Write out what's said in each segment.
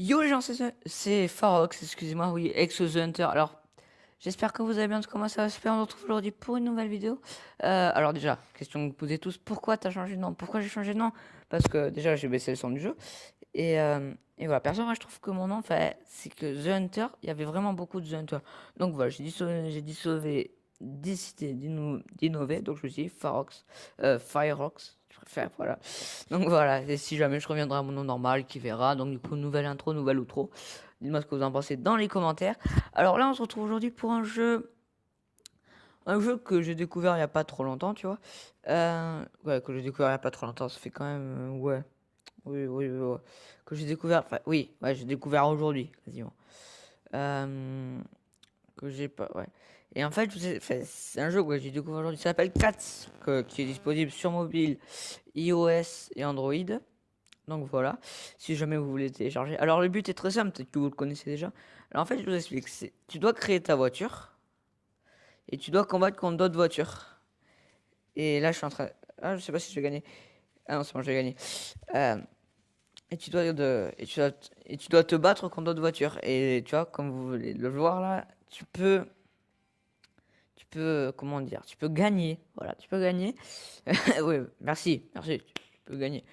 Yo les gens, c'est Farox, excusez-moi, oui, ex The Hunter. Alors, j'espère que vous allez bien, comment ça va se faire. On se retrouve aujourd'hui pour une nouvelle vidéo. Alors déjà, question que vous posez tous, pourquoi t'as changé de nom? Pourquoi j'ai changé de nom? Parce que déjà, j'ai baissé le son du jeu. Et voilà, perso, moi je trouve que mon nom, enfin, c'est que The Hunter, il y avait vraiment beaucoup de The Hunter. Donc voilà, décidé d'innover, donc je me suis dit Farox, Firefox, je préfère, voilà. Donc voilà, et si jamais je reviendrai à mon nom normal, qui verra. Donc du coup, nouvelle intro, nouvelle outro. Dites-moi ce que vous en pensez dans les commentaires. Alors là, on se retrouve aujourd'hui pour un jeu que j'ai découvert il y a pas trop longtemps, tu vois. Ouais, que j'ai découvert il y a pas trop longtemps, ça fait quand même, ouais, ouais. Que j'ai découvert, enfin, oui, ouais, j'ai découvert aujourd'hui, quasiment. Euh, que j'ai pas, ouais. Et en fait, enfin, c'est un jeu que j'ai découvert aujourd'hui, ça s'appelle Cats, qui est disponible sur mobile, iOS et Android. Donc voilà, si jamais vous voulez télécharger. Alors le but est très simple, peut-être que vous le connaissez déjà. Alors en fait, je vous explique. Tu dois créer ta voiture et tu dois combattre contre d'autres voitures. Et là, je suis en train. Ah, je sais pas si je vais gagner. Ah non, c'est bon, je vais gagner. Euh, et tu dois te battre contre d'autres voitures. Et tu vois, comme vous voulez le voir là, comment dire, tu peux gagner. Voilà, tu peux gagner. Oui, merci. Tu peux gagner.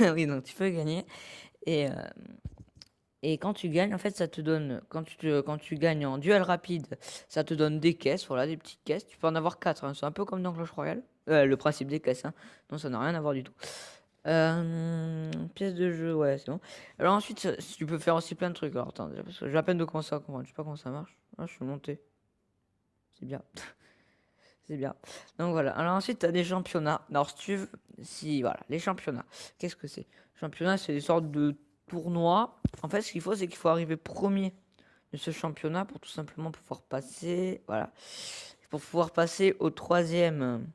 Oui, donc tu peux gagner. Et Et quand tu gagnes, en fait, ça te donne, quand tu gagnes en duel rapide, ça te donne des caisses, voilà, des petites caisses. Tu peux en avoir quatre, hein. C'est un peu comme dans Clash Royale. Le principe des caisses, hein. Non, ça n'a rien à voir du tout. Pièce de jeu, ouais, c'est bon. Alors ensuite, tu peux faire aussi plein de trucs. Alors attends, déjà, parce que j'ai à peine de commencer à comprendre. Je sais pas comment ça marche. Ah, je suis monté. C'est bien. C'est bien. Donc voilà. Alors ensuite, tu as des championnats. Alors si tu veux, voilà, les championnats. Qu'est-ce que c'est? Championnat, c'est des sortes de tournois. En fait, ce qu'il faut, c'est qu'il faut arriver premier de ce championnat pour tout simplement pouvoir passer. Voilà. Pour pouvoir passer au troisième,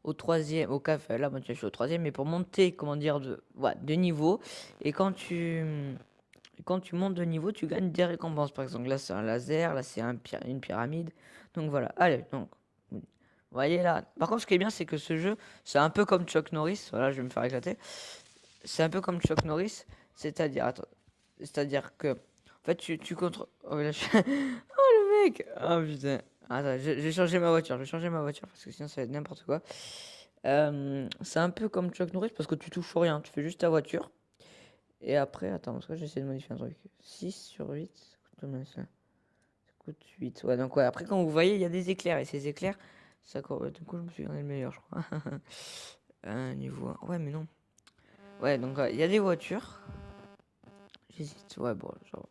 au café. Là, moi, je suis au troisième, mais pour monter, comment dire, voilà, de niveau. Et quand tu montes de niveau, tu gagnes des récompenses. Par exemple, là, c'est un laser, là, c'est une pyramide. Donc voilà. Allez, donc. Vous voyez là. Par contre, ce qui est bien, c'est que ce jeu, c'est un peu comme Chuck Norris. Voilà, je vais me faire éclater. C'est un peu comme Chuck Norris. C'est-à-dire, attends, c'est-à-dire que, en fait, tu contrôles. Oh, là, le mec! Oh putain. Attends, j'ai changé ma voiture. Je vais changer ma voiture parce que sinon, ça va être n'importe quoi. C'est un peu comme Chuck Norris parce que tu touches au rien. Tu fais juste ta voiture. Et après, attends, parce que j'essaie de modifier un truc. 6 sur 8, ça coûte combien ça? Ça coûte 8. Ouais, donc ouais, après, quand vous voyez, il y a des éclairs. Et ces éclairs, du coup, je me suis donné le meilleur, je crois. Niveau 1. Ouais, mais non. Ouais, donc il y a des voitures. J'hésite. Ouais, bon, genre.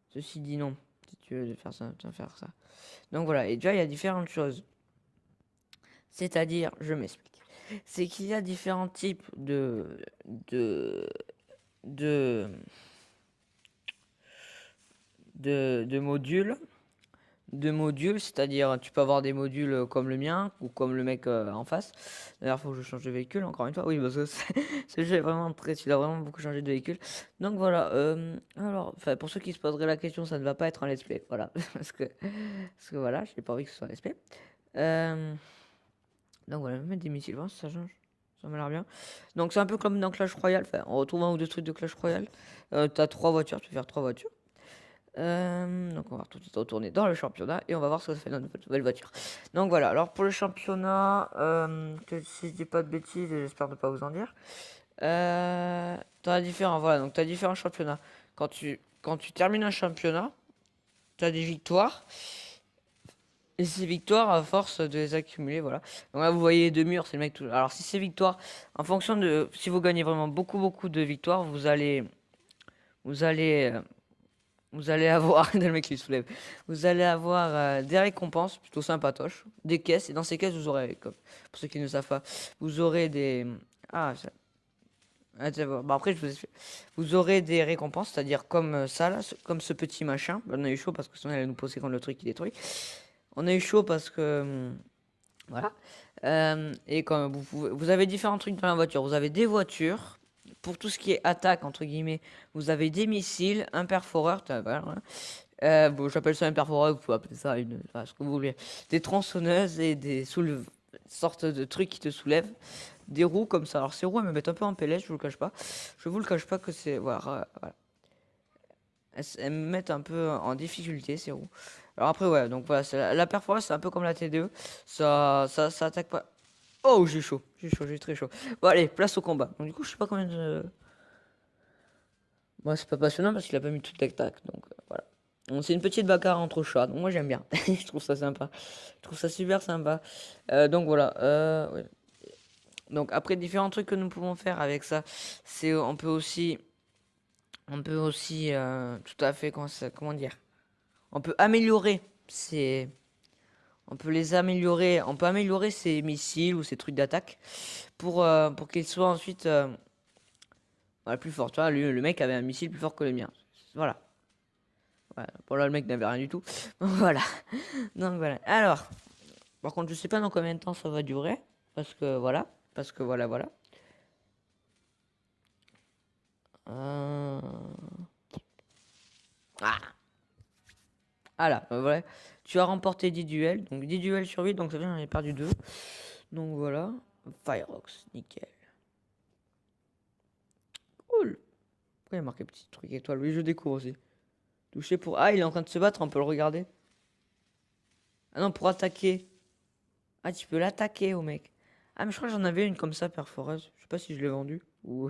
Ceci dit, non. Si tu veux faire ça, tu vas faire ça. Donc voilà, et déjà, il y a différentes choses. C'est-à-dire, je m'explique. C'est qu'il y a différents types de, de, de modules. C'est-à-dire tu peux avoir des modules comme le mien ou comme le mec en face. D'ailleurs, il faut que je change de véhicule encore une fois. Oui, parce que ce jeu est vraiment très, il a vraiment beaucoup changé de véhicule. Donc voilà. Alors, enfin, pour ceux qui se poseraient la question, ça ne va pas être un let's play. Voilà, parce que voilà, j'ai pas envie que ce soit un let's play. Euh, donc voilà, mettre des missiles, voir si ça change. Ça m'a l'air bien. Donc c'est un peu comme dans Clash Royale. Enfin, on retrouve un ou deux trucs de Clash Royale. T'as trois voitures, tu peux faire trois voitures. Donc on va tout de suite retourner dans le championnat et on va voir ce que ça fait dans notre nouvelle voiture. Donc voilà, alors pour le championnat, si je dis pas de bêtises, j'espère ne pas vous en dire. T'as différents, voilà, donc t'as différents championnats. Quand tu termines un championnat, t'as des victoires. Et ces victoires, à force de les accumuler, voilà. Donc là, vous voyez les deux murs, c'est le mec tout. Alors si ces victoires, en fonction de, si vous gagnez vraiment beaucoup de victoires, vous allez vous allez avoir, le mec qui soulève, vous allez avoir des récompenses plutôt sympatoches, des caisses, et dans ces caisses, vous aurez, comme, pour ceux qui ne savent pas, vous aurez des. Ah, bon, après, je vous explique. Vous aurez des récompenses, c'est-à-dire comme ça, là, comme ce petit machin. On a eu chaud parce que sinon, elle allait nous poser quand le truc qui détruit. On a eu chaud parce que. Voilà. Et comme vous avez différents trucs dans la voiture. Vous avez des voitures. Pour tout ce qui est attaque, entre guillemets, vous avez des missiles, un perforeur. Voilà, voilà. Bon, j'appelle ça un perforeur, vous pouvez appeler ça ce que vous voulez. Des tronçonneuses et sortes de trucs qui te soulèvent. Des roues comme ça. Alors ces roues, elles me mettent un peu en PLS, je vous le cache pas. Je vous le cache pas que c'est. Voilà, voilà. elles me mettent un peu en difficulté ces roues. Alors après ouais, donc voilà, la performance c'est un peu comme la TDE, ça attaque pas. Oh j'ai chaud, j'ai très chaud. Bon allez, place au combat. Donc du coup je sais pas combien de. Moi c'est pas passionnant parce qu'il a pas mis tout tac tac, donc voilà. Donc c'est une petite bagarre entre chats, donc moi j'aime bien. Je trouve ça sympa. Je trouve ça super sympa. Donc voilà. Ouais. Donc après différents trucs que nous pouvons faire avec ça, c'est on peut aussi tout à fait comment dire, on peut améliorer ces on peut les améliorer, on peut améliorer ces missiles ou ces trucs d'attaque pour qu'ils soient ensuite voilà, plus forts. Tu vois, le mec avait un missile plus fort que le mien. Voilà. Voilà. Bon là le mec n'avait rien du tout. Voilà. Donc voilà. Alors, par contre, je sais pas dans combien de temps ça va durer parce que voilà, voilà. Euh... Ah, voilà, voilà. Tu as remporté 10 duels, donc 10 duels sur 8, donc ça veut dire que j'en ai perdu 2. Donc voilà. Firefox, nickel. Cool. Pourquoi il y a marqué petit truc étoile? Oui, je découvre aussi. Toucher pour. Ah, il est en train de se battre, on peut le regarder. Ah non, pour attaquer. Ah, tu peux l'attaquer au mec. Ah, mais je crois que j'en avais une comme ça, perforeuse. Je sais pas si je l'ai vendue. Ou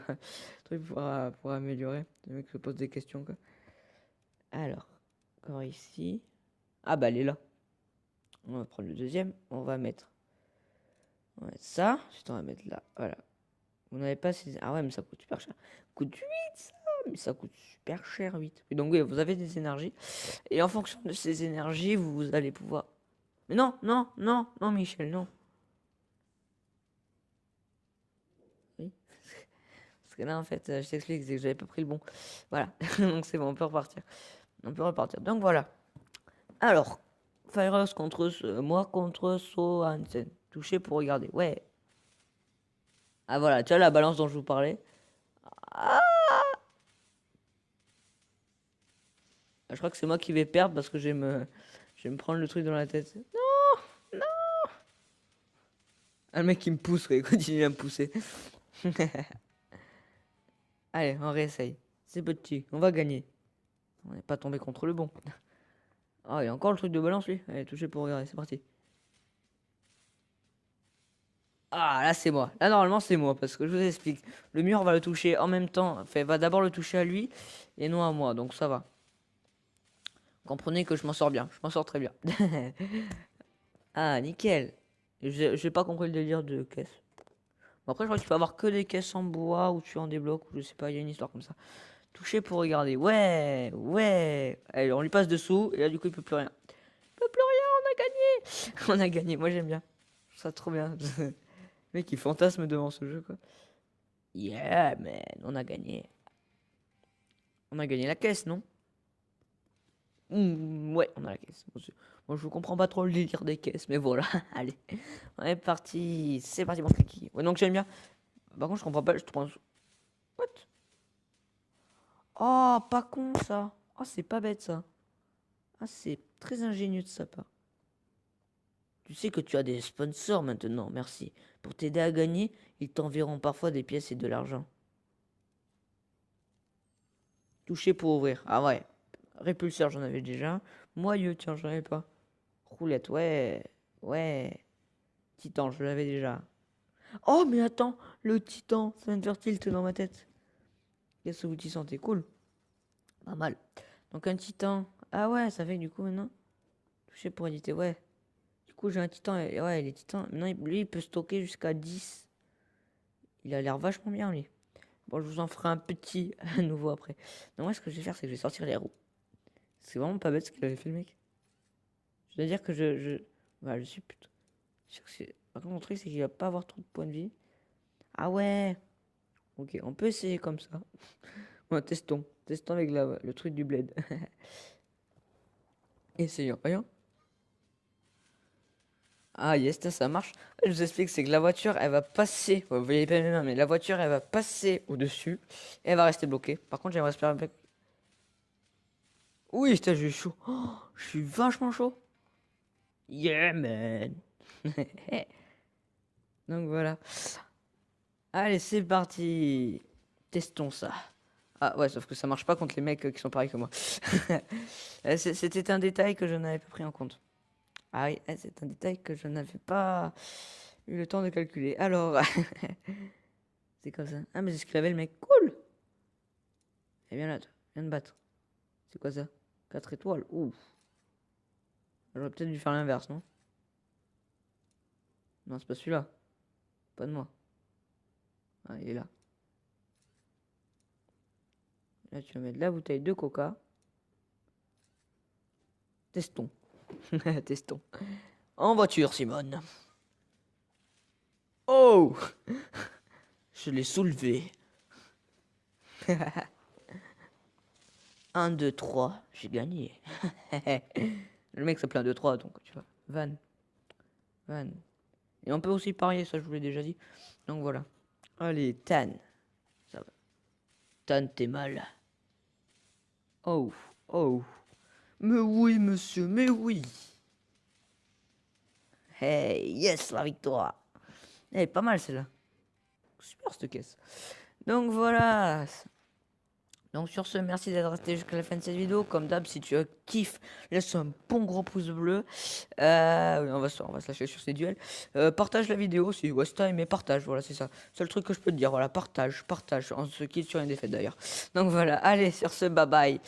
truc pour améliorer. Le mec se pose des questions, quoi. Alors, encore ici. Ah, bah, elle est là. On va prendre le deuxième. On va mettre ouais, ça. Ensuite, on va mettre là. Voilà. Vous n'avez pas ces. Ah ouais, mais ça coûte super cher. Coûte 8 ça. Mais ça coûte super cher 8. Et donc, oui, vous avez des énergies. Et en fonction de ces énergies, vous allez pouvoir. Mais non, non, non, non, Michel, non. Oui. Parce que là, en fait, je t'explique, c'est que j'avais pas pris le bon. Voilà. Donc, c'est bon, on peut repartir. On peut repartir. Donc, voilà. Alors, Firehouse contre moi contre So Hansen. Touché pour regarder. Ouais. Ah, voilà. Tu as la balance dont je vous parlais. Ah, je crois que c'est moi qui vais perdre parce que je vais me prendre le truc dans la tête. Non, non. Ah, le mec qui me pousse, quoi. Il continue à me pousser. Allez, on réessaye. C'est petit. On va gagner. On n'est pas tombé contre le bon. Ah, il y a encore le truc de balance, lui. Allez, touché pour regarder. C'est parti. Ah, là, c'est moi. Là, normalement, c'est moi. Parce que je vous explique. Le mur va le toucher en même temps. Enfin, va d'abord le toucher à lui et non à moi. Donc, ça va. Comprenez que je m'en sors bien. Je m'en sors très bien. Ah, nickel. J'ai pas compris le délire de caisse. Bon, après, je crois que tu peux avoir que des caisses en bois ou tu en débloques ou je sais pas. Il y a une histoire comme ça. Toucher pour regarder. Ouais, ouais. Allez, on lui passe dessous et là, du coup, il peut plus rien. Il peut plus rien. On a gagné. On a gagné. Moi, j'aime bien. Je trouve ça trop bien. Le mec, il fantasme devant ce jeu, quoi. Yeah, man. On a gagné. On a gagné la caisse, non? Ouais, on a la caisse. Moi, je comprends pas trop le délire des caisses, mais voilà. Allez, on est parti. C'est parti, mon kiki. Ouais, donc j'aime bien. Par contre, je comprends pas. Je pense. What? Oh, pas con ça. Oh, c'est pas bête ça. Ah, c'est très ingénieux de sa part. Tu sais que tu as des sponsors maintenant, merci. Pour t'aider à gagner, ils t'enverront parfois des pièces et de l'argent. Toucher pour ouvrir. Ah ouais. Répulseur, j'en avais déjà. Moyeu, tiens, j'en avais pas. Roulette, ouais. Ouais. Titan, je l'avais déjà. Oh, mais attends, le titan, ça vient de faire tilt dans ma tête. Qu'est-ce que vous y sentez? Cool. Pas mal. Donc un titan. Ah ouais, ça fait que du coup maintenant. Toucher pour éditer, ouais. Du coup, j'ai un titan. Et ouais, les titans. Maintenant, lui, il peut stocker jusqu'à 10. Il a l'air vachement bien, lui. Bon, je vous en ferai un petit à nouveau après. Donc, moi, ce que je vais faire, c'est que je vais sortir les roues. C'est vraiment pas bête ce qu'il avait fait, le mec. Je dois dire que voilà, je suis plutôt. Sûr que par contre, mon truc, c'est qu'il va pas avoir trop de points de vie. Ah ouais. Ok, on peut essayer comme ça. Ouais, testons. Testons avec le truc du bled. Essayons. Voyons. Ah yes, ça marche. Je vous explique, c'est que la voiture, elle va passer. Vous voyez pas mes mains, mais la voiture, elle va passer au-dessus. Et elle va rester bloquée. Par contre, j'aimerais espérer un peu. Oui, j'ai chaud. Oh, je suis vachement chaud. Yeah, man. Donc voilà. Allez, c'est parti. Testons ça. Ah ouais, sauf que ça marche pas contre les mecs qui sont pareils que moi. C'était un détail que je n'avais pas pris en compte. Ah oui, c'est un détail que je n'avais pas eu le temps de calculer. Alors, c'est comme ça. Ah, mais c'est ce qu'il avait le mec. Cool! Eh bien là, toi, viens de battre. C'est quoi ça? 4 étoiles. Ouh. J'aurais peut-être dû faire l'inverse, non? Non, c'est pas celui-là. Pas de moi. Ah, il est là. Là, tu vas mettre la bouteille de coca. Testons. Testons. En voiture, Simone. Oh! Je l'ai soulevé. 1, 2, 3. J'ai gagné. Le mec s'appelle 1, 2, 3, donc tu vois. Van. Van. Et on peut aussi parier, ça je vous l'ai déjà dit. Donc voilà. Allez, Tan. Ça va. Tan, t'es mal. Oh, oh. Mais oui, monsieur, mais oui. Hey, yes, la victoire. Eh, pas mal celle-là. Super cette caisse. Donc voilà. Donc sur ce, merci d'être resté jusqu'à la fin de cette vidéo. Comme d'hab, si tu kiffes, laisse un bon gros pouce bleu. Oui, on va se lâcher sur ces duels. Partage la vidéo si ouais, si t'as aimé, partage. Voilà, c'est ça. C'est le truc que je peux te dire. Voilà, partage, partage. On se quitte sur une défaite d'ailleurs. Donc voilà, allez, sur ce, bye bye.